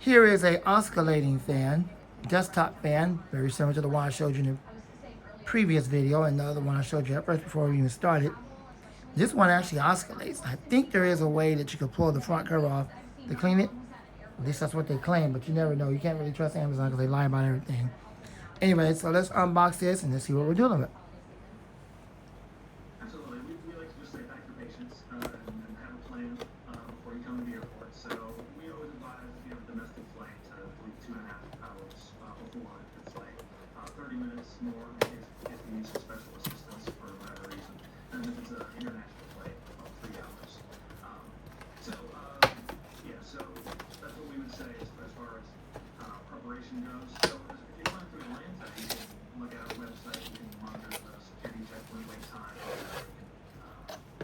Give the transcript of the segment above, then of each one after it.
Here is a oscillating fan, desktop fan, very similar to the one I showed you in the previous video and the other one I showed you at first before we even started. This one actually oscillates. I think there is a way that you could pull the front cover off to clean it. At least that's what they claim, but you never know. You can't really trust Amazon because they lie about everything. Anyway, so let's unbox this and let's see what we're dealing with. Absolutely. We like to just say back to patients and have a plan before you come to the airport. So we always advise if you have a domestic flight to leave 2.5 hours before the flight. 30 minutes more if you need some special assistance for whatever reason. And if it's an international flight, about 3 hours. So that's what we would say as far as preparation goes. So if you're flying through Atlanta, you can look at our website. You can monitor the security checkpoint wait time.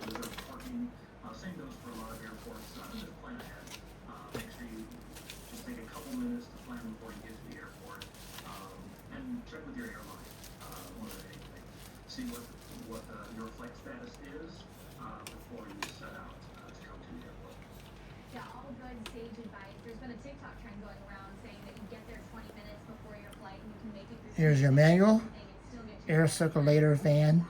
Reserve parking. Same goes for a lot of airports. Just plan ahead. Make sure you just take a couple minutes to plan before you get to the airport. And check with your airline more than anything. See what your flight status is before you set out to come to the airport. Yeah, all good sage advice. There's been a TikTok trend going around saying that you get there 20 minutes before your flight and you can make it through. Here's your manual, Still get air circulator fan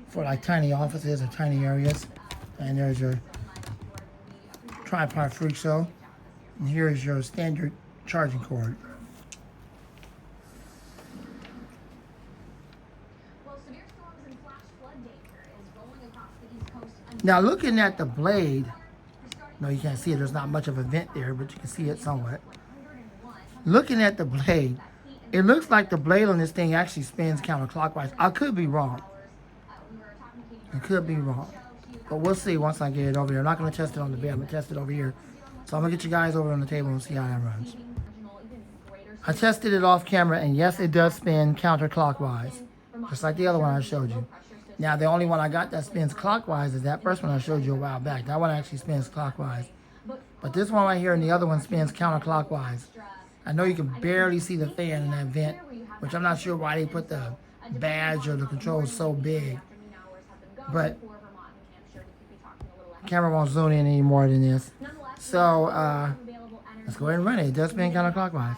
for like tiny offices or tiny areas. And there's your tripod freak show. And here's your standard charging cord. Well, severe storms and flash flood danger is rolling across the East Coast. Now looking at the blade, no, you can't see it. There's not much of a vent there, but you can see it somewhat. Looking at the blade, it looks like the blade on this thing actually spins counterclockwise. I could be wrong. It could be wrong. But we'll see once I get it over here. I'm not going to test it on the bed. I'm going to test it over here. So I'm going to get you guys over on the table and see how that runs. I tested it off camera, and yes, it does spin counterclockwise, just like the other one I showed you. Now, the only one I got that spins clockwise is that first one I showed you a while back. That one actually spins clockwise. But this one right here and the other one spins counterclockwise. I know you can barely see the fan in that vent, which I'm not sure why they put the badge or the controls so big. But the camera won't zoom in any more than this. So, let's go ahead and run it. It does spin counterclockwise.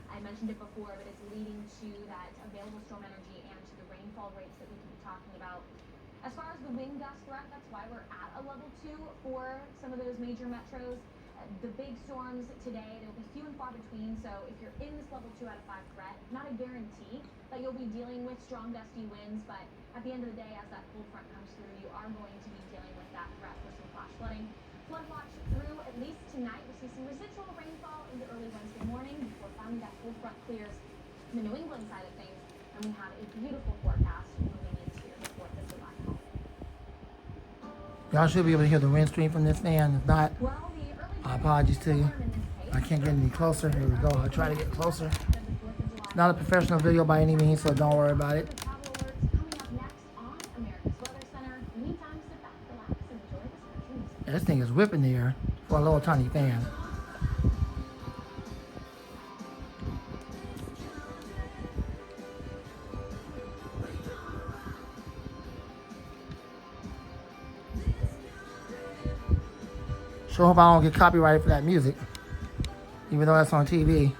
I mentioned it before, but it's leading to that available storm energy and to the rainfall rates that we can be talking about. As far as the wind gust threat, that's why we're at a level 2 for some of those major metros. The big storms today, they'll be few and far between, so if you're in this level 2 out of 5 threat, not a guarantee that you'll be dealing with strong gusty winds, but at the end of the day, as that cold front comes through, you are going to be dealing with that threat for some flash flooding. Flood watch through at least tonight. We'll see some residual rainfall into early Wednesday morning before finally that cold front clears the New England side of things, and we have a beautiful forecast moving into the 4th of July holiday. Y'all should be able to hear the wind stream from this fan. If not, Well, the early apologies to you. I can't get any closer. Here we go. I'll try to get closer. It's not a professional video by any means, so don't worry about it. travel alerts coming up next on America's Weather Center. Meantime, sit back, relax, and enjoy this country music. Yeah, this thing is whipping the air for a little tiny fan. Sure hope I don't get copyrighted for that music, even though that's on TV.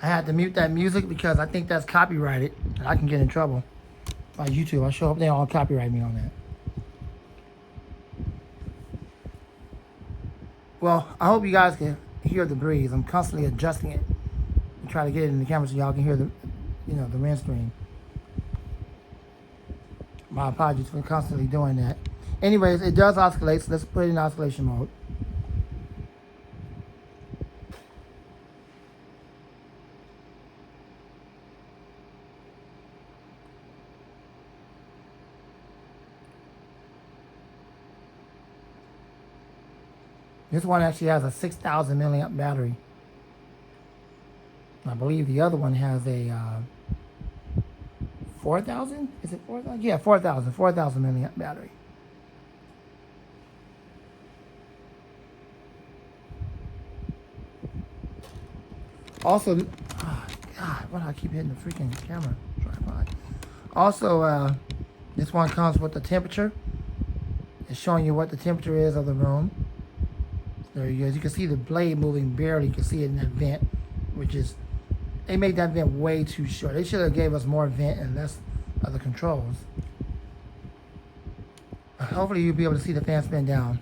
I had to mute that music because I think that's copyrighted and I can get in trouble by YouTube. I sure hope they don't copyright me on that. Well, I hope you guys can hear the breeze. I'm constantly adjusting it and try to get it in the camera so y'all can hear the, the wind stream. My apologies for constantly doing that. Anyways, it does oscillate, so let's put it in oscillation mode. This one actually has a 6,000 milliamp battery. I believe the other one has a 4,000? Is it 4,000? Yeah, 4,000 milliamp battery. Also, oh God, why do I keep hitting the freaking camera tripod? Also, This one comes with the temperature. It's showing you what the temperature is of the room. There you go. As you can see the blade moving barely. You can see it in that vent, which is, they made that vent way too short. They should have gave us more vent and less of the controls. Hopefully you'll be able to see the fan spin down.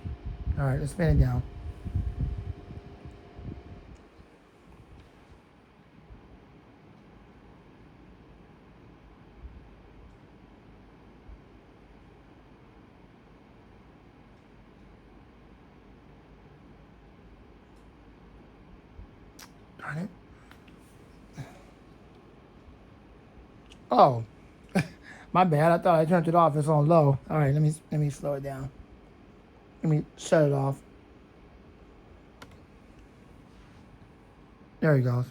All right, let's spin it down. Darn it. Oh, my bad. I thought I turned it off. It's on low. All right, let me slow it down. Let me shut it off. There he goes.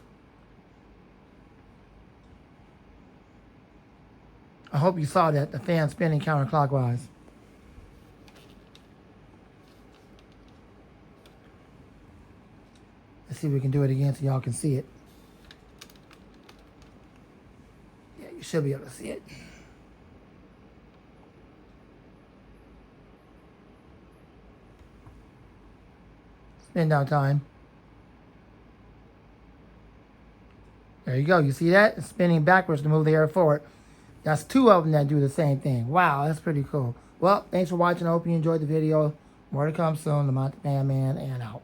I hope you saw that, the fan spinning counterclockwise. Let's see if we can do it again so y'all can see it. Yeah, you should be able to see it. Spin down time. There you go. You see that? It's spinning backwards to move the air forward. That's two of them that do the same thing. Wow, that's pretty cool. Well, thanks for watching. I hope you enjoyed the video. More to come soon. Lamont the Fan Man, and out.